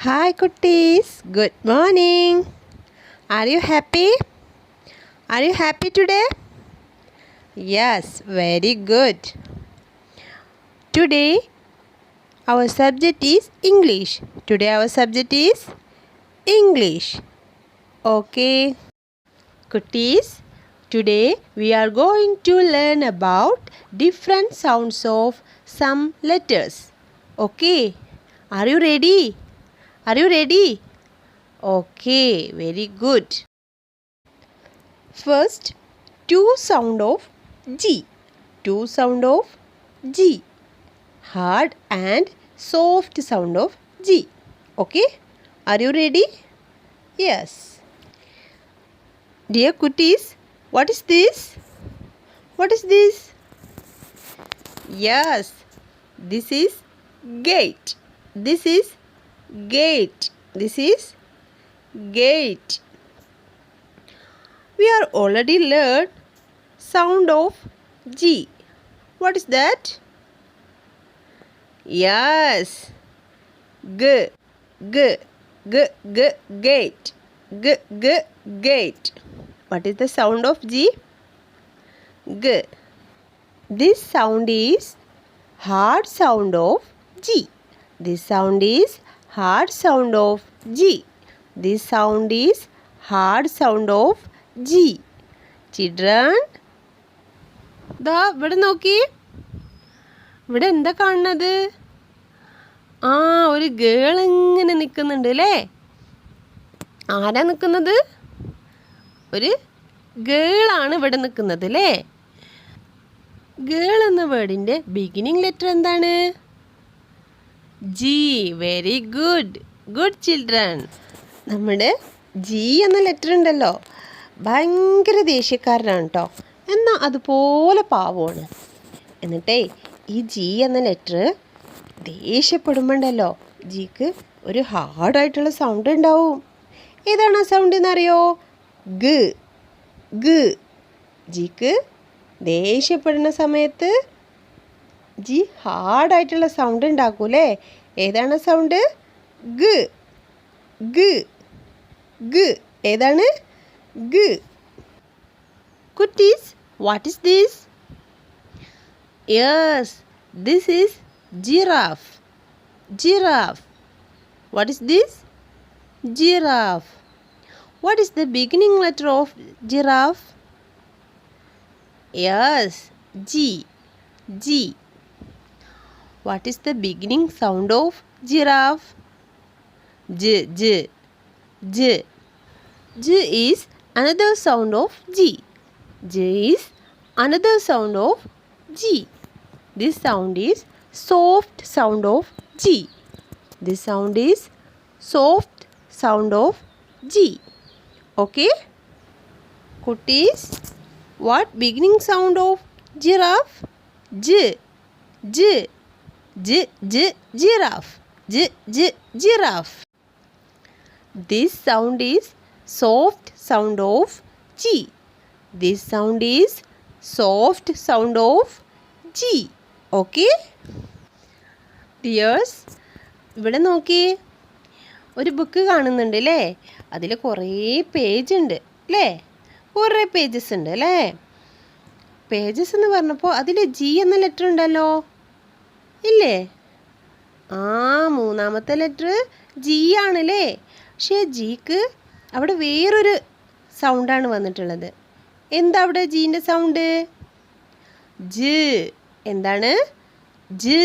Hi Kutties, good morning. Are you happy? Are you happy today? Yes, very good. Today our subject is English. Today our subject is English. Okay. Kutties, today we are going to learn about different sounds of some letters. Okay. Are you ready? Are you ready? Okay, very good. First, two sound of G. Two sound of G. Hard and soft sound of G. Okay? Are you ready? Yes. Dear Kutties, what is this? What is this? Yes, this is gate. This is gate. This is gate. We are already learned sound of G. What is that? Yes. G. G. G. G. Gate. G. G. Gate. What is the sound of G? G. This sound is hard sound of G. This sound is hard sound of G. This sound is hard sound of G. Children, ദാ ഇവിടെ നോക്കി. ഇവിടെ എന്താ കാണുന്നത്? ഒരു girl ഇങ്ങനെ നിൽക്കുന്നുണ്ട് അല്ലേ? ആരാ നിൽക്കുന്നത്? ഒരു ഗേളാണ് ഇവിടെ നിൽക്കുന്നത് അല്ലേ? ഗേൾ എന്ന വേർഡിൻ്റെ ബിഗിനിങ് ലെറ്റർ എന്താണ്? G. Very good. Good children. നമ്മുടെ ജി എന്ന ലെറ്റർ ഉണ്ടല്ലോ, ഭയങ്കര ദേഷ്യക്കാരനാണ് കേട്ടോ. എന്നാൽ അതുപോലെ പാവമാണ്. എന്നിട്ടേ ഈ ജി എന്ന ലെറ്റർ ദേഷ്യപ്പെടുമ്പോണ്ടല്ലോ ജിക്ക് ഒരു ഹാർഡായിട്ടുള്ള സൗണ്ട് ഉണ്ടാവും. ഏതാണ് ആ സൗണ്ട് എന്നറിയോ? ഗ. ഗ. ജിക്ക് ദേഷ്യപ്പെടുന്ന സമയത്ത് ജി ഹാർഡായിട്ടുള്ള സൗണ്ട് ഉണ്ടാക്കൂലേ? ഏതാണ് സൗണ്ട്? ഗ. ഗ. ഗ. ഏതാണ്? ഗ. Kutties, what is this? Yes, this is giraffe. Giraffe. What is this? Giraffe. What is the beginning letter of giraffe? Yes, G. G. What is the beginning sound of giraffe? J. J. J. J is another sound of G. J is another sound of G. This sound is soft sound of G. This sound is soft sound of G. Okay? Kutties, what beginning sound of giraffe? J. J. J. J. Giraffe. J. J. Giraffe. This sound is soft sound of G. This sound is soft sound of G. Okay? Dears, ഇവിടെ നോക്കി. ഒരു book കാണുന്നുണ്ട് അല്ലേ? അതിൽ കുറേ page ഉണ്ട് അല്ലേ? കുറേ പേജസ് ഉണ്ട് അല്ലേ? പേജസ് എന്ന് പറഞ്ഞപ്പോൾ അതിൽ ജി എന്ന ലെറ്റർ ഉണ്ടല്ലോ, ഇല്ലേ? മൂന്നാമത്തെ ലെറ്റർ ജി ആണല്ലേ? പക്ഷേ ജിക്ക് അവിടെ വേറൊരു സൗണ്ടാണ് വന്നിട്ടുള്ളത്. എന്താ അവിടെ ജീൻ്റെ സൗണ്ട്? ജ്. എന്താണ്? ജ്.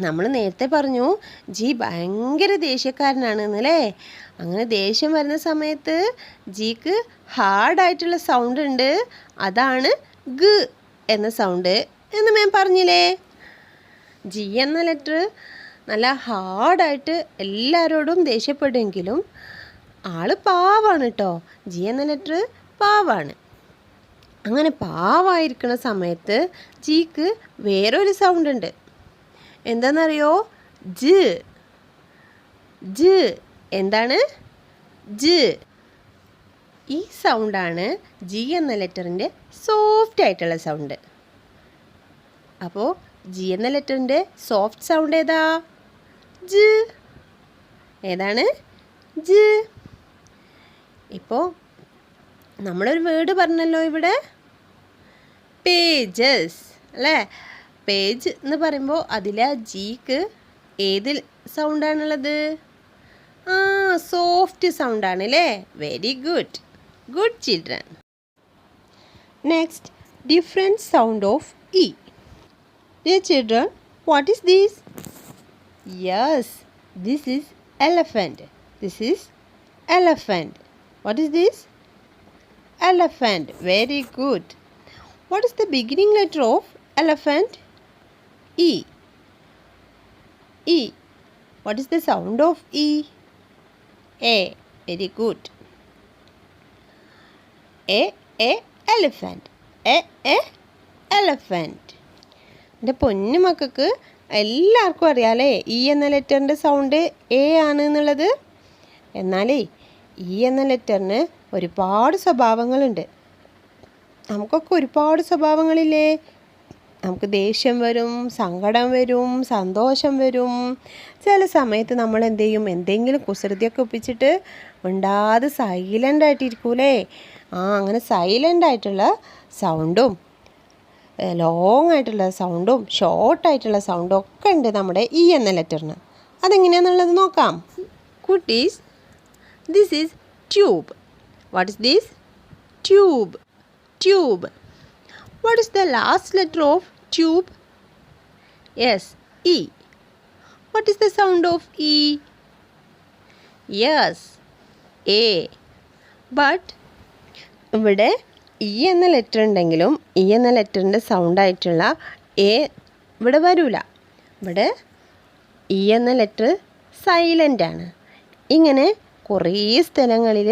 നമ്മൾ നേരത്തെ പറഞ്ഞു ജി ഭയങ്കര ദേഷ്യക്കാരനാണ് എന്നല്ലേ? അങ്ങനെ ദേഷ്യം വരുന്ന സമയത്ത് ജിക്ക് ഹാർഡായിട്ടുള്ള സൗണ്ട് ഉണ്ട്. അതാണ് ഗ എന്ന സൗണ്ട് എന്ന് ഞാൻ പറഞ്ഞില്ലേ? ജി എന്ന ലെറ്റർ നല്ല ഹാർഡായിട്ട് എല്ലാവരോടും ദേഷ്യപ്പെടുമെങ്കിലും ആള് പാവാണ് കേട്ടോ. ജി എന്ന ലെറ്റർ പാവാണ്. അങ്ങനെ പാവായിരിക്കുന്ന സമയത്ത് ജിക്ക് വേറൊരു സൗണ്ട് ഉണ്ട്. എന്താണെന്നറിയോ? ജ്. ജ്. എന്താണ്? ജ്. ഈ സൗണ്ടാണ് ജി എന്ന ലെറ്ററിൻ്റെ സോഫ്റ്റ് ആയിട്ടുള്ള സൗണ്ട്. അപ്പോൾ ജി എന്ന ലെറ്ററിൻ്റെ സോഫ്റ്റ് സൗണ്ട് ഏതാ? ജ്. ഏതാണ്? ജ്. ഇപ്പോൾ നമ്മളൊരു വേർഡ് പറഞ്ഞല്ലോ ഇവിടെ, പേജസ് അല്ലേ? പേജ് എന്ന് പറയുമ്പോൾ അതിലെ ജിക്ക് ഏത് സൗണ്ടാണുള്ളത്? സോഫ്റ്റ് സൗണ്ടാണ് അല്ലേ? Very good. Good children. Next, different sound of E. Dear children, what is this? Yes, this is elephant. This is elephant. What is this? Elephant. Very good. What is the beginning letter of elephant? E. E. What is the sound of E? A. Very good. A elephant. A elephant. എൻ്റെ പൊന്നു മക്കൾക്ക് എല്ലാവർക്കും അറിയാമല്ലേ E എന്ന ലെറ്ററിൻ്റെ sound A ആണ് എന്നുള്ളത്. എന്നാലേ E എന്ന ലെറ്ററിന് ഒരുപാട് സ്വഭാവങ്ങളുണ്ട്. നമുക്കൊക്കെ ഒരുപാട് സ്വഭാവങ്ങളില്ലേ? നമുക്ക് ദേഷ്യം വരും, സങ്കടം വരും, സന്തോഷം വരും. ചില സമയത്ത് നമ്മൾ എന്ത് ചെയ്യും? എന്തെങ്കിലും കുസൃതിയൊക്കെ ഒപ്പിച്ചിട്ട് മിണ്ടാതെ സൈലൻ്റ് ആയിട്ടിരിക്കൂലേ? അങ്ങനെ സൈലൻ്റ് ആയിട്ടുള്ള സൗണ്ടും ലോങ് ആയിട്ടുള്ള സൗണ്ടും ഷോർട്ടായിട്ടുള്ള സൗണ്ടും ഒക്കെ ഉണ്ട് നമ്മുടെ ഇ എന്ന ലെറ്ററിന്. അതെങ്ങനെയാണെന്നുള്ളത് നോക്കാം. കുട്ടീസ്, this is tube. What is this? Tube. Tube. What is the last letter of tube? Yes, E. What is the sound of E? Yes, A. But ഇവിടെ ഇ എന്ന ലെറ്റർ ഉണ്ടെങ്കിലും ഇ എന്ന ലെറ്ററിൻ്റെ സൗണ്ടായിട്ടുള്ള എ ഇവിടെ വരില്ല. ഇവിടെ ഇ എന്ന letter സൈലൻ്റാണ്. ഇങ്ങനെ കുറേ സ്ഥലങ്ങളിൽ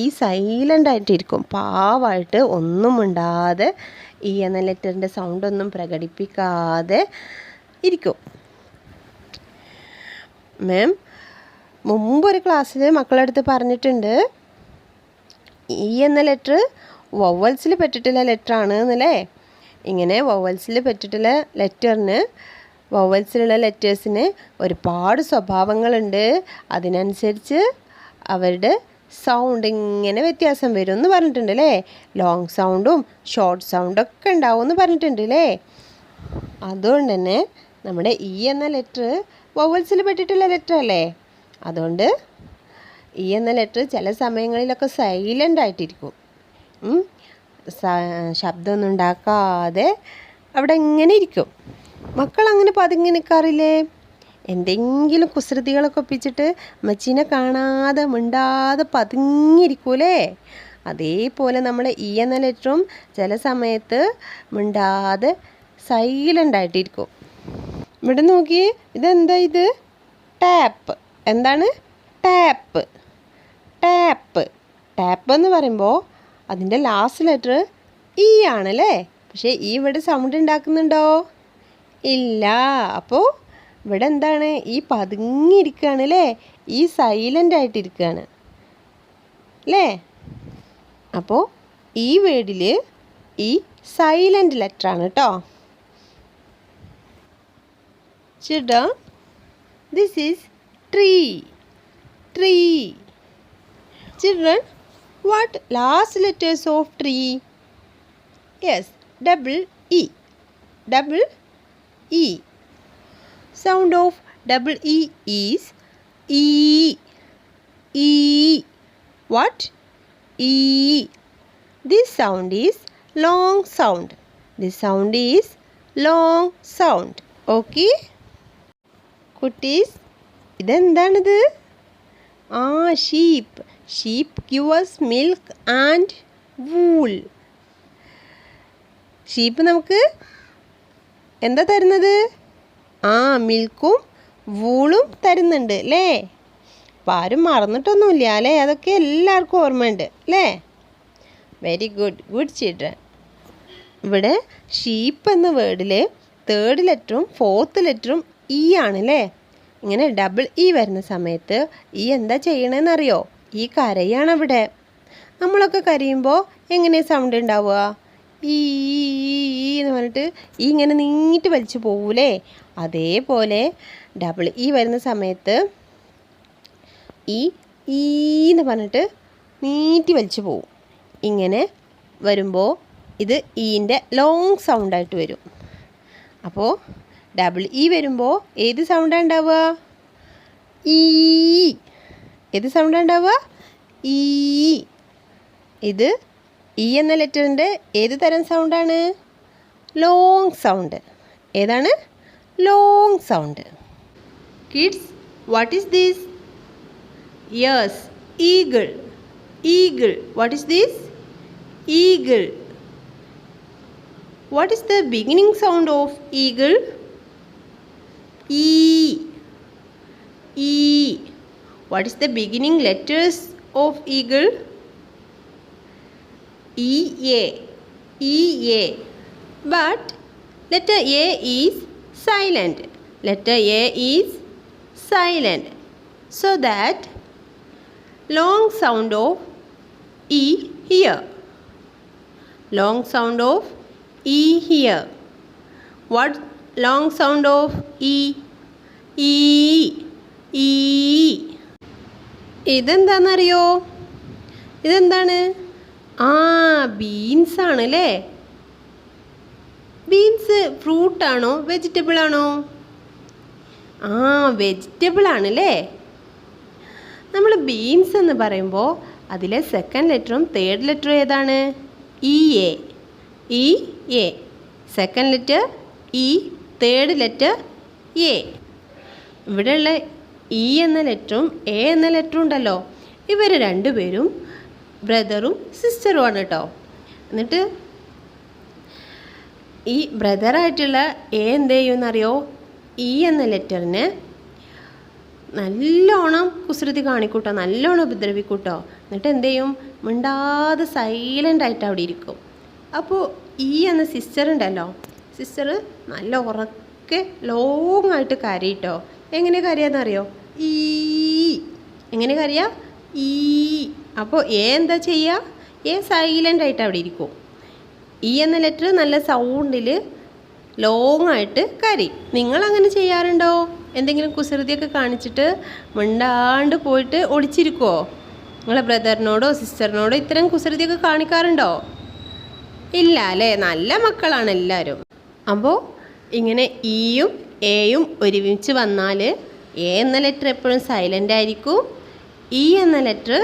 ഈ സൈലൻ്റ് ആയിട്ടിരിക്കും, പാവായിട്ട് ഒന്നും മിണ്ടാതെ ഇ എന്ന ലെറ്ററിൻ്റെ സൗണ്ടൊന്നും പ്രകടിപ്പിക്കാതെ ഇരിക്കും. മാം മുമ്പൊരു ക്ലാസ്സിൽ മക്കളടുത്ത് പറഞ്ഞിട്ടുണ്ട്, ഇ എന്ന ലെറ്റർ വവൽസിൽ പെട്ടിട്ടുള്ള ലെറ്ററാണ് എന്നല്ലേ. ഇങ്ങനെ വവൽസിൽ പെട്ടിട്ടുള്ള ലെറ്ററിന്, വവൽസിലുള്ള ലെറ്റേഴ്സിന് ഒരുപാട് സ്വഭാവങ്ങളുണ്ട്. അതിനനുസരിച്ച് അവരുടെ സൗണ്ട് ഇങ്ങനെ വ്യത്യാസം വരും എന്ന് പറഞ്ഞിട്ടുണ്ട് അല്ലേ. ലോങ് സൗണ്ടും ഷോർട്ട് സൗണ്ടൊക്കെ ഉണ്ടാവും എന്ന് പറഞ്ഞിട്ടുണ്ട് അല്ലേ. അതുകൊണ്ട് തന്നെ നമ്മുടെ ഇ എന്ന ലെറ്റർ വവൽസിൽ പെട്ടിട്ടുള്ള ലെറ്റർ അല്ലേ. അതുകൊണ്ട് ഇ എന്ന ലെറ്റർ ചില സമയങ്ങളിലൊക്കെ സൈലൻ്റ് ആയിട്ടിരിക്കും. ശബ്ദമൊന്നും ഉണ്ടാക്കാതെ അവിടെ ഇങ്ങനെ ഇരിക്കും. മക്കൾ അങ്ങനെ പതുങ്ങി നിൽക്കാറില്ലേ? എന്തെങ്കിലും കുസൃതികളൊക്കെ ഒപ്പിച്ചിട്ട് അമ്മച്ചീനെ കാണാതെ മിണ്ടാതെ പതുങ്ങിയിരിക്കൂലേ? അതേപോലെ നമ്മൾ ഇ എന്ന ലെറ്ററും ചില സമയത്ത് മിണ്ടാതെ സൈലൻ്റ് ആയിട്ടിരിക്കും. ഇവിടെ നോക്കിയേ, ഇതെന്താ ഇത്? ടാപ്പ്. എന്താണ്? ടാപ്പ്. ടാപ്പ്. ടാപ്പ് എന്ന് പറയുമ്പോൾ അതിൻ്റെ ലാസ്റ്റ് ലെറ്റർ ഇ ആണല്ലേ. പക്ഷേ ഈ ഇവിടെ സൗണ്ട് ഉണ്ടാക്കുന്നുണ്ടോ? ഇല്ല. അപ്പോൾ ഇവിടെ എന്താണ്? ഈ പതുങ്ങിയിരിക്കുകയാണ് അല്ലേ. ഈ സൈലൻ്റ് ആയിട്ടിരിക്കുകയാണ് അല്ലേ. അപ്പോൾ ഈ വേർഡിൽ ഈ സൈലൻ്റ് ലെറ്ററാണ് കേട്ടോ. Children, this is tree. Tree. Children, what last letters of tree? Yes, double E. Double E. Sound of double E is E. E. What? E. This sound is long sound. This sound is long sound. Okay? കുട്ടീസ്, ഇതെന്താണിത്? Sheep. Sheep give us milk and wool. Sheep നമുക്ക് എന്താ തരുന്നത്? മിൽക്കും വൂളും തരുന്നുണ്ട് അല്ലേ. അപ്പം ആരും മറന്നിട്ടൊന്നുമില്ല അല്ലേ. അതൊക്കെ എല്ലാവർക്കും ഓർമ്മയുണ്ട് അല്ലേ. Very good. Good children. ഇവിടെ ഷീപ്പ് എന്ന വേർഡിൽ തേർഡ് ലെറ്ററും ഫോർത്ത് ലെറ്ററും ഇ ആണല്ലേ. ഇങ്ങനെ ഡബിൾ ഇ വരുന്ന സമയത്ത് ഈ എന്താ ചെയ്യണമെന്നറിയോ? ഈ കരയാണ് ഇവിടെ. നമ്മളൊക്കെ കരയുമ്പോൾ എങ്ങനെ സൗണ്ട് ഉണ്ടാവുക? ഈ എന്ന് പറഞ്ഞിട്ട് ഈ ഇങ്ങനെ നീട്ടി വലിച്ചു പോകൂലേ. അതേപോലെ ഡബിൾ ഇ വരുന്ന സമയത്ത് ഈ എന്ന് പറഞ്ഞിട്ട് നീട്ടി വലിച്ചു പോവും. ഇങ്ങനെ വരുമ്പോൾ ഇത് ഈൻ്റെ ലോങ് സൗണ്ടായിട്ട് വരും. അപ്പോൾ ഡബിൾ ഇ വരുമ്പോൾ ഏത് സൗണ്ടാണ് ഉണ്ടാവുക? ഈ. ഏത് സൗണ്ടാണ് ഉണ്ടാവുക? ഈ. ഇത് ഇ എന്ന ലെറ്ററിൻ്റെ ഏത് തരം സൗണ്ടാണ്? Long sound. ഏതാണ്? Long sound. Kids, what is this? Yes, eagle. Eagle. What is this? Eagle. What is the beginning sound of eagle? E. E. What is the beginning letters of eagle? E A. E A. But letter A is silent. Letter A is silent. So that long sound of E here. Long sound of E here. What long sound of E? E. E. ഇതെന്താണെന്നറിയോ? ഇതെന്താണ്? Beans ആണ് അല്ലേ? Beans ഫ്രൂട്ടാണോ vegetable ആണോ? Vegetable ആണല്ലേ. നമ്മൾ beans എന്ന് പറയുമ്പോൾ അതിലെ second ലെറ്ററും third ലെറ്ററും ഏതാണ്? E A. E A. Second letter E, third letter A. ഇവിടെയുള്ള ഇ എന്ന ലെറ്ററും എ എന്ന ലെറ്ററും ഉണ്ടല്ലോ, ഇവർ രണ്ടുപേരും ബ്രദറും സിസ്റ്ററുമാണ് കേട്ടോ. എന്നിട്ട് ഈ ബ്രദറായിട്ടുള്ള എ എന്ത് ചെയ്യുമെന്നറിയോ? ഇ എന്ന ലെറ്ററിന് നല്ലോണം കുസൃതി കാണിക്കൂട്ടോ, നല്ലോണം ഉപദ്രവിക്കൂട്ടോ. എന്നിട്ട് എന്ത് ചെയ്യും? മിണ്ടാതെ സൈലൻ്റ് ആയിട്ട് അവിടെ ഇരിക്കും. അപ്പോൾ ഈ എന്ന സിസ്റ്റർ ഉണ്ടല്ലോ, സിസ്റ്റർ നല്ല ഉറക്കെ ലോങ് ആയിട്ട് കരയിട്ടോ. എങ്ങനെ കരയാന്നറിയോ? ഈ. എങ്ങനെ കരയാ? ഈ. അപ്പോൾ എ എന്താ ചെയ്യുക? എ സൈലൻ്റ് ആയിട്ട് അവിടെ ഇരിക്കും. ഈ എന്ന ലെറ്റർ നല്ല സൗണ്ടിൽ ലോങ് ആയിട്ട് കരയും. നിങ്ങളങ്ങനെ ചെയ്യാറുണ്ടോ? എന്തെങ്കിലും കുസൃതിയൊക്കെ കാണിച്ചിട്ട് മിണ്ടാണ്ട് പോയിട്ട് ഒളിച്ചിരിക്കുമോ? നിങ്ങളെ ബ്രദറിനോടോ സിസ്റ്ററിനോടോ ഇത്തരം കുസൃതിയൊക്കെ കാണിക്കാറുണ്ടോ? ഇല്ല അല്ലേ? നല്ല മക്കളാണ് എല്ലാവരും. അപ്പോൾ ഇങ്ങനെ ഇയും എയും ഒരുമിച്ച് വന്നാൽ എ എന്ന ലെറ്റർ എപ്പോഴും സൈലൻ്റ് ആയിരിക്കും. ഇ എന്ന ലെറ്റർ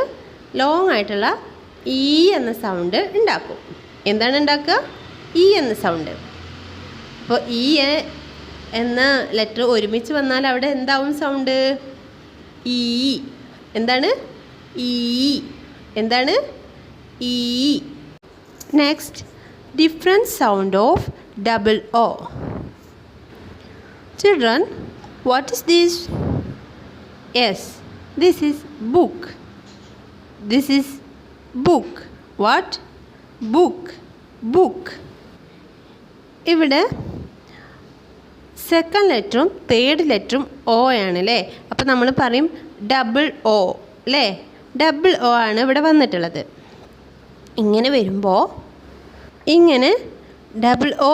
ലോങ് ആയിട്ടുള്ള ഈ എന്ന സൗണ്ട് ഉണ്ടാക്കും. എന്താണ് ഉണ്ടാക്കുക? ഈ എന്ന സൗണ്ട്. അപ്പോൾ ഈ എന്ന ലെറ്റർ ഒരുമിച്ച് വന്നാൽ അവിടെ എന്താവും സൗണ്ട്? ഈ. എന്താണ്? ഈ. എന്താണ്? ഈ. Next, different sound of double O. Children, what is this? Yes, this is book. This is book. What? Book. Book. ഇവിടെ സെക്കൻഡ് ലെറ്ററും തേർഡ് ലെറ്ററും ഒ ആണ് അല്ലേ? അപ്പോൾ നമ്മൾ പറയും ഡബിൾ ഒ അല്ലേ? ഡബിൾ ഒ ആണ് ഇവിടെ വന്നിട്ടുള്ളത്. ഇങ്ങനെ വരുമ്പോൾ ഇങ്ങനെ ഡബിൾ ഒ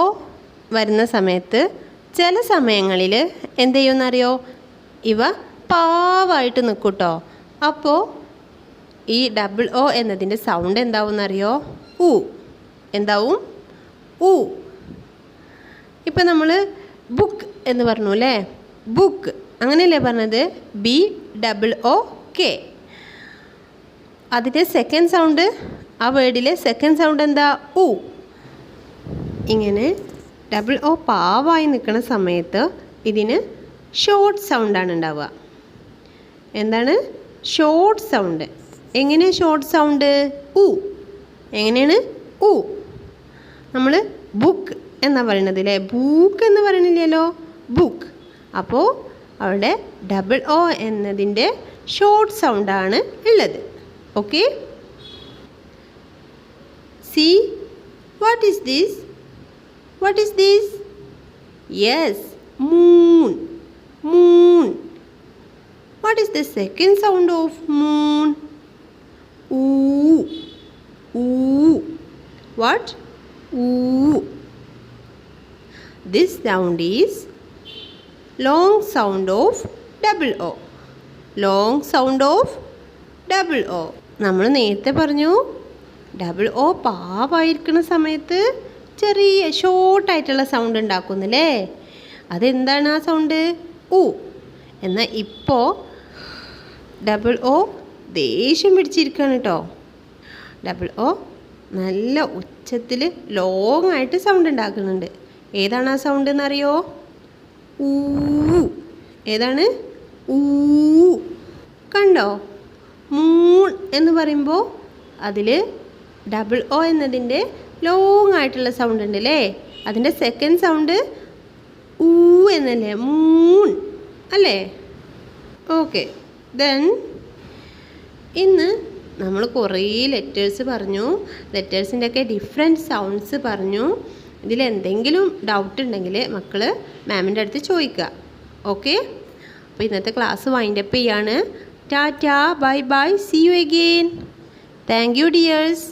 വരുന്ന സമയത്ത് ചില സമയങ്ങളിൽ എന്ത് ചെയ്യുമെന്നറിയോ? ഇവ പാവായിട്ട് നിൽക്കും കേട്ടോ. അപ്പോൾ ഈ ഡബിൾ ഒ എന്നതിൻ്റെ സൗണ്ട് എന്താവുമെന്നറിയോ? ഉ. എന്താവും? ഉ. ഇപ്പം നമ്മൾ ബുക്ക് എന്ന് പറഞ്ഞു അല്ലേ? ബുക്ക് അങ്ങനെയല്ലേ പറഞ്ഞത്? BOOK. അതിൻ്റെ സെക്കൻഡ് സൗണ്ട്, ആ വേർഡിലെ സെക്കൻഡ് സൗണ്ട് എന്താ? ഉ. ഇങ്ങനെ ഡബിൾ ഒ പാവായി നിൽക്കുന്ന സമയത്ത് ഇതിന് ഷോർട്ട് സൗണ്ടാണ് ഉണ്ടാവുക. എന്താണ്? Short sound. എങ്ങനെയാണ് ഷോർട്ട് സൗണ്ട്? ഉ. എങ്ങനെയാണ്? ഉ. നമ്മൾ ബുക്ക് എന്നാ പറയണത് അല്ലേ? ബുക്ക് എന്ന് പറയണില്ലല്ലോ, ബുക്ക്. അപ്പോൾ അവിടെ ഡബിൾ ഒ എന്നതിൻ്റെ ഷോർട്ട് സൗണ്ടാണ് ഉള്ളത്. Okay? C, what is this? What is this? Yes, moon. Moon. What is the second sound of moon? Ud. Ud. What? Ud. This sound is long sound of double O. Long sound of double O. നമ്മൾ നേരത്തെ പറഞ്ഞു double O പാവായിരിക്കുന്ന സമയത്ത് ചെറിയ ഷോർട്ടായിട്ടുള്ള sound ഉണ്ടാക്കുന്നില്ലേ? അതെന്താണ് ആ sound? ഉ. എന്നാൽ ഇപ്പോൾ ഡബിൾ ഒ ദേഷ്യം പിടിച്ചിരിക്കുകയാണ് കേട്ടോ. ഡബിൾ ഒ നല്ല ഉച്ചത്തിൽ ലോങ് ആയിട്ട് സൗണ്ട് ഉണ്ടാക്കുന്നുണ്ട്. ഏതാണ് ആ സൗണ്ട് എന്നറിയോ? ഊ. ഏതാണ്? ഊ. കണ്ടോ? മൂൺ എന്ന് പറയുമ്പോൾ അതിൽ ഡബിൾ ഒ എന്നതിൻ്റെ ലോങ് ആയിട്ടുള്ള സൗണ്ട് ഉണ്ട് അല്ലേ? അതിൻ്റെ സെക്കൻഡ് സൗണ്ട് ഊ എന്നല്ലേ? മൂൺ അല്ലേ? ഓക്കെ. ദെൻ ഇന്ന് നമ്മൾ കുറേ ലെറ്റേഴ്സ് പറഞ്ഞു. ലെറ്റേഴ്സിൻ്റെ ഒക്കെ ഡിഫറെൻറ്റ് സൗണ്ട്സ് പറഞ്ഞു. ഇതിലെന്തെങ്കിലും ഡൗട്ട് ഉണ്ടെങ്കിൽ മക്കൾ മാമിൻ്റെ അടുത്ത് ചോദിക്കുക. ഓക്കെ. അപ്പോൾ ഇന്നത്തെ ക്ലാസ് വൈൻഡപ്പ് ചെയ്യാണ്. ടാറ്റാ, bye bye, see you again. Thank you dears.